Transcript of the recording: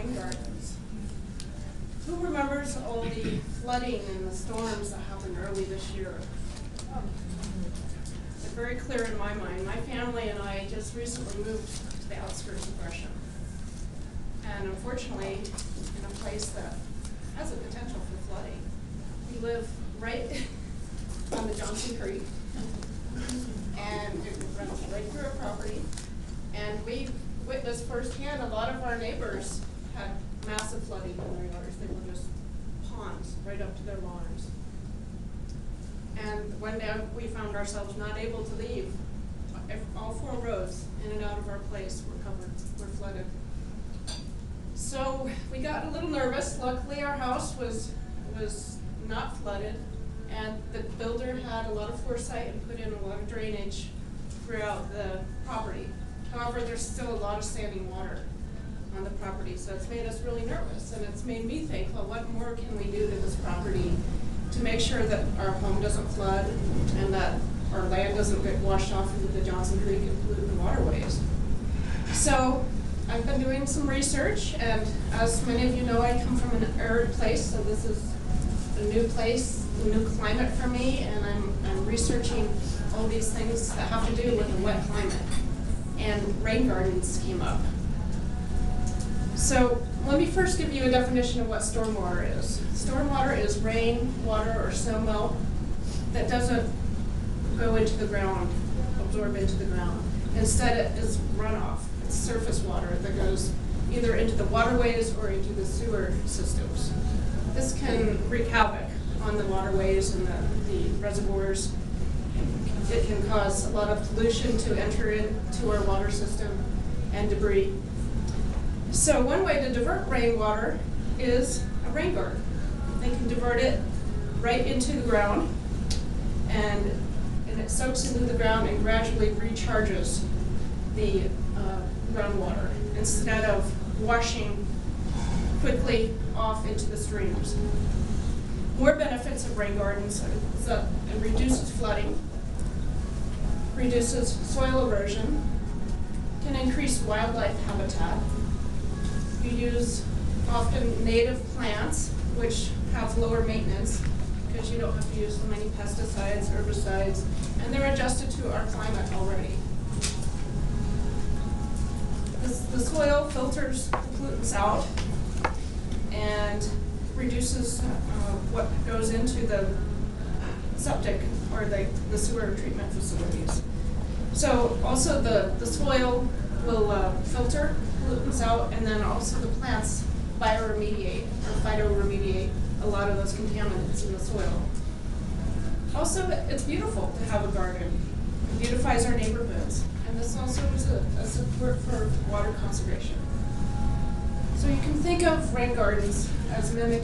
rain gardens. Who remembers all the flooding and the storms that happened early this year? It's very clear in my mind. My family and I just recently moved to the outskirts of Gresham. And unfortunately, in a place that has a potential for flooding. We live right on the Johnson Creek, and it runs right through our property. And we witnessed firsthand a lot of our neighbors had massive flooding in their yards. They were just ponds right up to their lawns. And one day we found ourselves not able to leave. All 4 roads in and out of our place were flooded. So we got a little nervous. Luckily our house was not flooded, and the builder had a lot of foresight and put in a lot of drainage throughout the property. However, there's still a lot of standing water on the property, so it's made us really nervous, and it's made me think, well, what more can we do to this property to make sure that our home doesn't flood and that our land doesn't get washed off into the Johnson Creek and pollute the waterways. So I've been doing some research, and as many of you know, I come from an arid place, so this is a new place, a new climate for me, and I'm researching all these things that have to do with a wet climate. And rain gardens came up. So let me first give you a definition of what stormwater is. Stormwater is rain, water, or snow melt that doesn't go into the ground, absorb into the ground. Instead, it is runoff. It's surface water that goes either into the waterways or into the sewer systems. This can wreak havoc on the waterways and the reservoirs. It can cause a lot of pollution to enter into our water system and debris. So one way to divert rainwater is a rain garden. They can divert it right into the ground, and it soaks into the ground and gradually recharges the groundwater instead of washing quickly off into the streams. More benefits of rain gardens is that it reduces flooding, reduces soil erosion, can increase wildlife habitat. You use often native plants, which have lower maintenance because you don't have to use so many pesticides, herbicides, and they're adjusted to our climate already. The soil filters the pollutants out and reduces what goes into the septic or the sewer treatment facilities. So also the soil will filter pollutants out, and then also the plants bioremediate or phytoremediate a lot of those contaminants in the soil. Also, it's beautiful to have a garden. It beautifies our neighborhoods, and this also is a support for water conservation. So you can think of rain gardens as mimicking